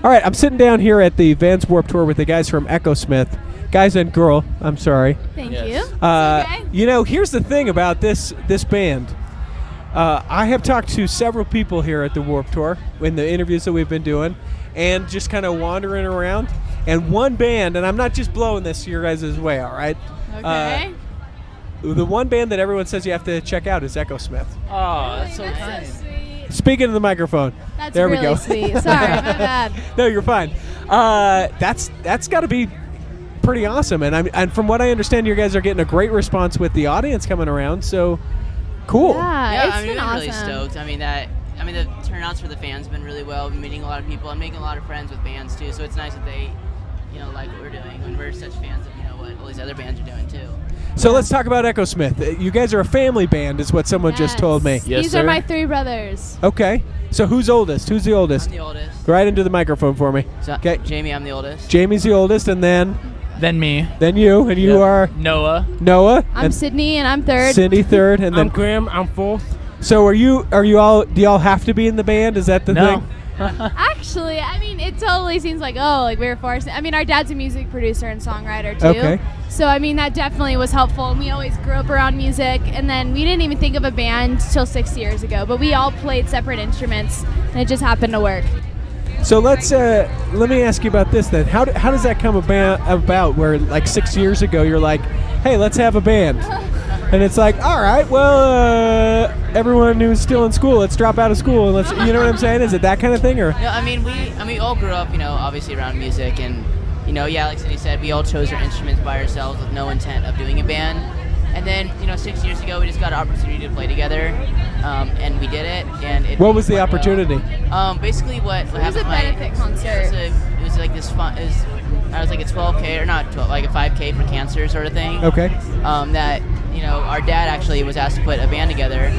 All right, I'm sitting down here at the Vans Warped Tour with the guys from Echosmith. Guys and girl, I'm sorry. Thank you. Okay. You know, here's the thing about this band. I have talked to several people here at the Warped Tour in the interviews that we've been doing and just kind of wandering around. And one band, and I'm not just blowing this your guys' way, all right? Okay. The one band that everyone says you have to check out is Echosmith. Oh, that's so kind. So sweet. Speaking to the microphone. That's there really we go. sweet. Sorry, my bad. No, you're fine. That's got to be pretty awesome. And from what I understand, you guys are getting a great response with the audience coming around. So cool. Yeah, it's we're been awesome. really stoked. I mean, the turnouts for the fans have been really well. We've been meeting a lot of people and making a lot of friends with bands too. So it's nice that they, like what we're doing, and we're such fans of what all these other bands are doing too. So let's talk about Echosmith. You guys are a family band, is what someone just told me. Yes, These sir. are my 3 brothers. Okay. So who's oldest? Who's the oldest? I'm the oldest. Right into the microphone for me. So, Okay. Jamie, I'm the oldest. Jamie's the oldest, and then Me. you, and you Yep. are Noah. Noah. I'm and Sydney, and I'm 3rd. Cindy third, and then Graham. I'm 4th. So are you all? Do y'all have to be in the band? Is that the No. thing? Actually, I mean, it totally seems like, we're forced. I mean, our dad's a music producer and songwriter, too. Okay. So, I mean, that definitely was helpful. And we always grew up around music. And then we didn't even think of a band till 6 years ago. But we all played separate instruments, and it just happened to work. So let me ask you about this then. How does that come about? Where like 6 years ago you're like, hey, let's have a band, and it's like, all right, well, everyone who's still in school, let's drop out of school and let's, you know what I'm saying? Is it that kind of thing or? No, I mean we all grew up, obviously around music, and like Cindy said, we all chose our instruments by ourselves with no intent of doing a band. And then 6 years ago, we just got an opportunity to play together, and we did it. And what was the opportunity? Basically, what It was happened? a benefit concert. It was like this fun. I was like a 12K or not 12, like a 5K for cancer sort of thing. Okay. That our dad actually was asked to put a band together,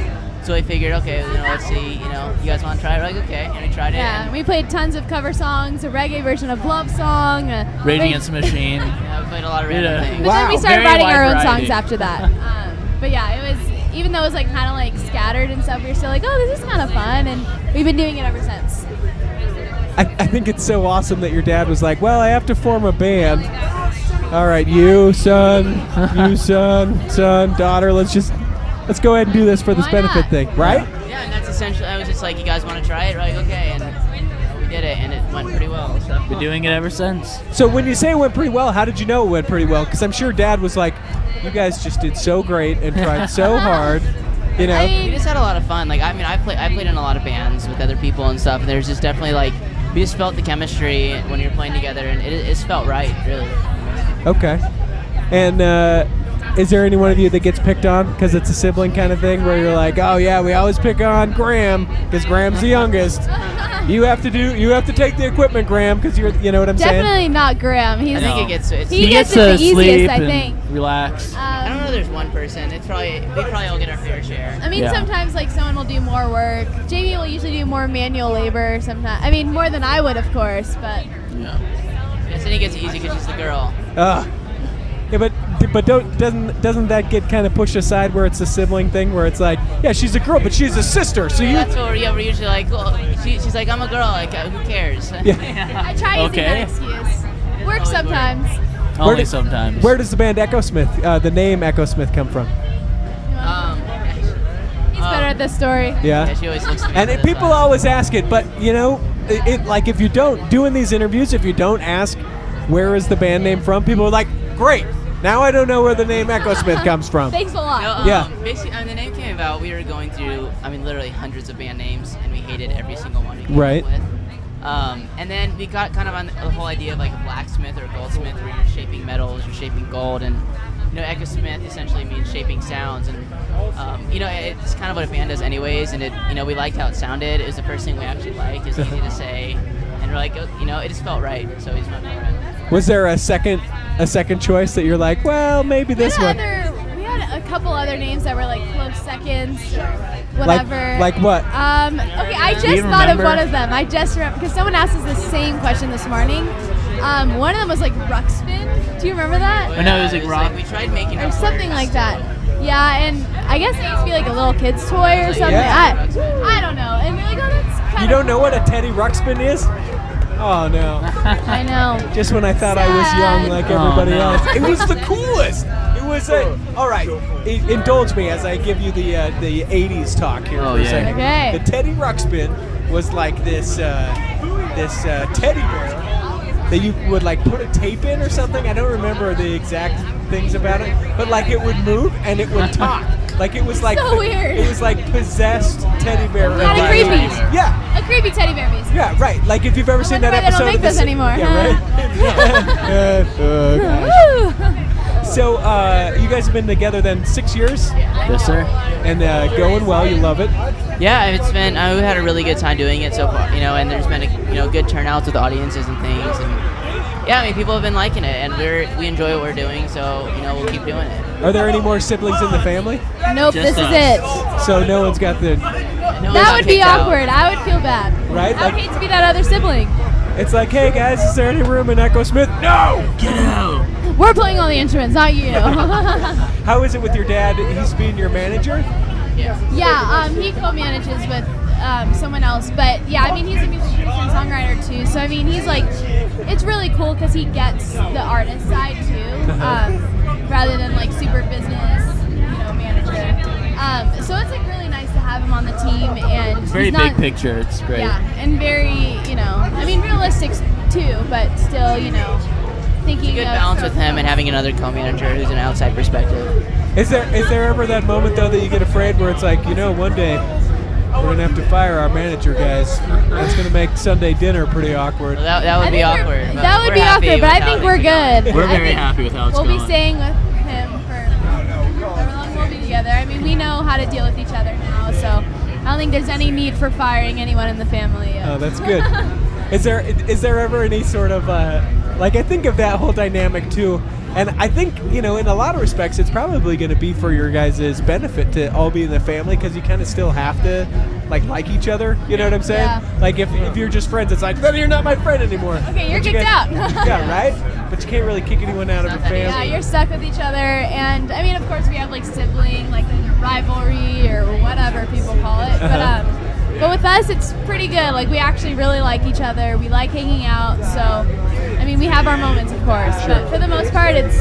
so we figured, okay, let's see, you guys want to try it? We're like, okay, and we tried it. Yeah, and we played tons of cover songs, a reggae version of Love Song. Rage Against the Machine. yeah, we played a lot of random things. But then we started Very writing wide our own variety. songs after that. But yeah, it was, even though it was like kind of like scattered and stuff, we were still like, oh, this is kind of fun, and we've been doing it ever since. I think it's so awesome that your dad was like, well, I have to form a band. All right, you son, daughter, let's go ahead and do this for this Why benefit not? thing, right? Yeah, and that's essentially, I was just like, you guys want to try it? We're like, okay, and we did it, and it went pretty well. So. Been doing it ever since. So when you say it went pretty well, how did you know it went pretty well? Because I'm sure Dad was like, you guys just did so great and tried so hard, I mean, We just had a lot of fun. Like, I mean, I played in a lot of bands with other people and stuff, and there's just definitely like, we just felt the chemistry when you're playing together, and it just felt right, really. Okay. And is there any one of you that gets picked on because it's a sibling kind of thing where you're like, oh yeah, we always pick on Graham because Graham's the youngest. You have to take the equipment, Graham, because you know what I'm saying? definitely not Graham. He's I think it gets. He He gets gets it to the easiest, sleep I and think. relax. I don't know. There's one person. We probably all get our fair share. I mean, Yeah. sometimes like someone will do more work. Jamie will usually do more manual labor sometimes. I mean, more than I would, of course, but Yeah, Cindy gets it easy because she's the girl. Yeah, but doesn't that get kind of pushed aside where it's a sibling thing where it's like, yeah, she's a girl, but she's a sister, so you. That's what we're usually like. Well, she's like, I'm a girl. Like, who cares? Yeah. I try using Okay. that excuse. Works sometimes. Only sometimes. Where does the band Echosmith, the name Echosmith, come from? He's better at this story. Yeah, she always looks at me. And people always ask it, but like if you don't doing these interviews, if you don't ask where is the band name from, people are like, great. Now I don't know where the name Echosmith comes from. Thanks a lot. Yeah. Basically, the name came about. We were going through, literally hundreds of band names, and we hated every single one we came Right. up with. And then we got kind of on the whole idea of like a blacksmith or a goldsmith, where you're shaping metals, you're shaping gold, and Echosmith essentially means shaping sounds, and it's kind of what a band does anyways. And we liked how it sounded. It was the first thing we actually liked. It was easy to say, and we're like, it just felt right. So we just went for it. Was there a second choice that you're like, well, maybe this one? We had a couple other names that were like close seconds, whatever. Like what? Okay, I just thought of one of them. I just remember because someone asked us the same question this morning. One of them was like Ruxpin. Do you remember that? I know it was like rock. We tried making Or up something words. like that. Yeah, and I guess it used to be like a little kid's toy or something. Yeah. I don't know. And we're like, oh, that's kind of You don't know what a Teddy Ruxpin is? Oh no! I know. Just when I thought I was young like everybody no. else. It was the coolest. It was all right. Indulge me as I give you the 80s talk here Oh, for a yeah. second. Okay. The Teddy Ruxpin was like this teddy bear that you would like put a tape in or something. I don't remember the exact things about it, but like it would move and it would talk. Like it was like So weird. It was like possessed teddy bear. Kinda abilities. creepy. Yeah. A creepy teddy bear, basically. Yeah, right. Like if you've ever seen wonder that why they don't episode make of the those anymore, Yeah, right. Oh, gosh. Woo! So you guys have been together then 6 years, Yes, sir. and going well. You love it. Yeah, it's been. We had a really good time doing it so far, and there's been good turnouts with audiences and things, and yeah, I mean people have been liking it, and we enjoy what we're doing, so we'll keep doing it. Are there any more siblings in the family? Nope, Just this is us. it. So no one's got the No one That got would be kicked out. awkward. I would feel bad. Right, I would like- hate to be that other sibling. It's like, hey guys, is there any room in Echosmith? No. Get out. We're playing all the instruments, not you. How is it with your dad? He's being your manager. Yeah, he co-manages with someone else, but yeah, I mean he's a musician and songwriter too. So I mean he's like, it's really cool because he gets the artist side too, rather than like super business, manager. So it's like really nice to have him on the team, and Very he's not, big picture. It's great. Yeah, and very I mean realistic too, but still thinking Good of balance with him and having another co-manager who's an outside perspective. Is there ever that moment though that you get afraid where it's like, one day we're gonna have to fire our manager, guys. That's gonna make Sunday dinner pretty awkward. That I would be think we're- awkward. but That would we're be happy awkward, but with I how think we're things are good. We're I very think happy with how it's we'll going. be staying with him for however long we'll be together. I mean, we know how to deal with each other now, so I don't think there's any need for firing anyone in the family yet. Oh, that's good. Is there ever any sort of like I think of that whole dynamic too, and I think in a lot of respects it's probably going to be for your guys' benefit to all be in the family because you kind of still have to like each other. You know what I'm saying? Yeah. Like if you're just friends, it's like then you're not my friend anymore. Okay, you're But you kicked guys- out. Yeah, right. But you can't really kick anyone out of a Not that family. Yeah, you're stuck with each other, and I mean, of course, we have like sibling, like rivalry or whatever people call it. But with us, it's pretty good. Like we actually really like each other. We like hanging out. So, I mean, we have our moments, of course, but for the most part, it's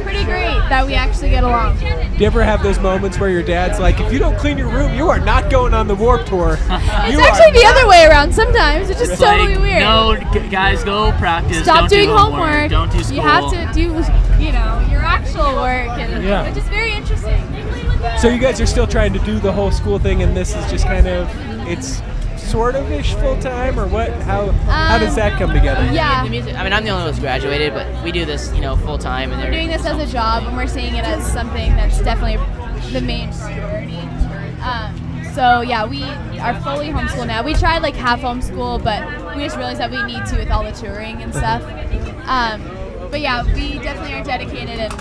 pretty great that we actually get along. Do you ever have those moments where your dad's like, if you don't clean your room, you are not going on the Warped Tour? It's actually the other way around sometimes, which is totally Like, weird. No, guys, go practice. Stop Don't doing do homework. Don't do school. You have to do, your actual work, and Yeah. which is very interesting. So you guys are still trying to do the whole school thing, and this is just kind of it's sort of ish full time, or what? How does that come together? Yeah. The music. I mean, I'm the only one who's graduated, but we do this, full time. And We're doing this as a job, and we're seeing it as something that's definitely the main priority. So yeah, we are fully homeschooled now. We tried like half homeschool, but we just realized that we need to with all the touring and stuff. But yeah, we definitely are dedicated and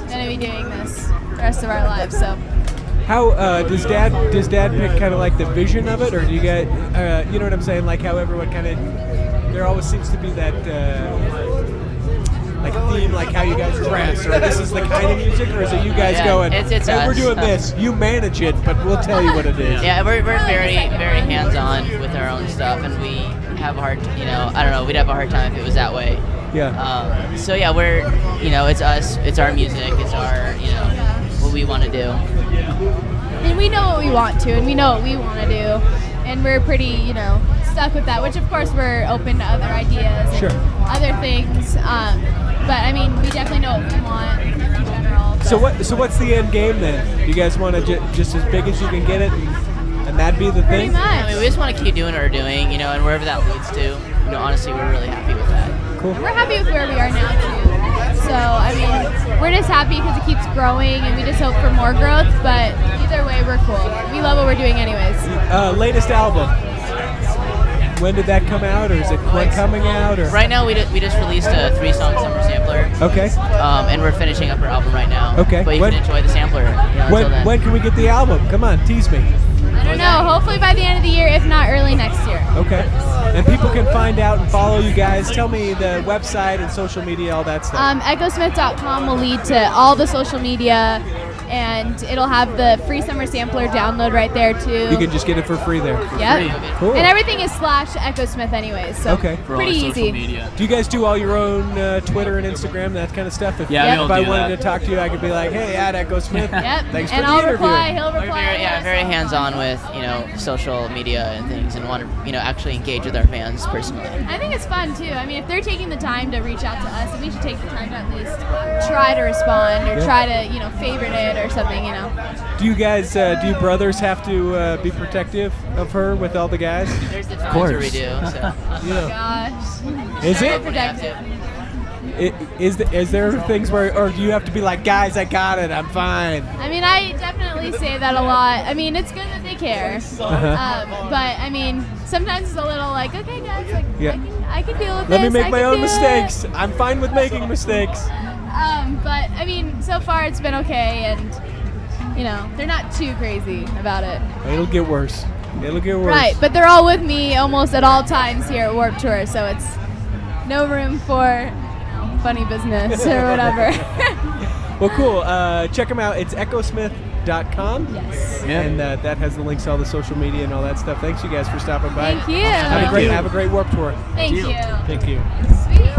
going to be doing this the rest of our lives. So How does dad pick kind of like the vision of it, or do you get you know what I'm saying? Like how everyone kind of there always seems to be that like theme, like how you guys dress, or this is the kind of music, or is it you guys Yeah, going? it's hey, we're us." doing this. You manage it, but we'll tell you what it is. Yeah, we're very, very hands-on with our own stuff, and we have a hard, I don't know, we'd have a hard time if it was that way. Yeah. So yeah, we're, it's us, it's our music, it's our, what we want to do. and we know what we want to, and we know what we want to do, and we're pretty, stuck with that. Which of course we're open to other ideas, and Sure. other things. But I mean, we definitely know what we want in general. So what's the end game then? You guys want to just as big as you can get it, and that'd be the Pretty thing? much. I mean, we just want to keep doing what we're doing, and wherever that leads to, honestly, we're really happy with that. Cool. We're happy with where we are now too. So I mean, we're just happy because it keeps growing, and we just hope for more growth. But either way, we're cool. We love what we're doing, anyways. Latest album. When did that come out, or is it coming out? Or Right now, we just released a 3-song summer sampler. Okay. And we're finishing up our album right now. Okay. But you When- can enjoy the sampler. Until then. When can we get the album? Come on, tease me. I don't know. Hopefully by the end of the year, if not early next year. Okay. And people can find out and follow you guys. Tell me the website and social media, all that stuff. Echosmith.com will lead to all the social media and it'll have the free summer sampler download right there too. You can just get it for free there. Yep. free. Cool. And everything is /Echosmith anyways, so Okay. For all pretty our social easy. media. Do you guys do all your own Twitter and Instagram, that kind of stuff? If, Yeah, we if all I do wanted that. to talk to you, I could be like, hey, at Echosmith. Yep. Thanks for and the I'll interview. reply. He'll We're reply. very, let us very know. hands-on with social media and things, and want to actually engage with our fans personally. I think it's fun too. I mean, if they're taking the time to reach out to us, then we should take the time to at least try to respond or Yeah. try to, favorite it or something, Do you guys, do you brothers have to be protective of her with all the guys? There's the times where we course. do. So. Yeah. Gosh. Is Very it? protective. Is there things where, or do you have to be like, guys, I got it, I'm fine? I mean, I definitely say that a lot. I mean, it's good that they care. But, I mean, sometimes it's a little like, okay, guys, like, Yeah. I can deal with Let this. me make I my can own do mistakes. I'm fine with making mistakes. But, I mean, so far it's been okay, and, they're not too crazy about it. It'll get worse. It'll get worse. Right, but they're all with me almost at all times here at Warped Tour, so it's no room for funny business or whatever. Well, cool. Check them out. It's echosmith.com. Yes. Yeah. And that has the links to all the social media and all that stuff. Thanks, you guys, for stopping by. Thank you. Have a great Warped Tour. Thank Deal. you. Thank you. Sweet.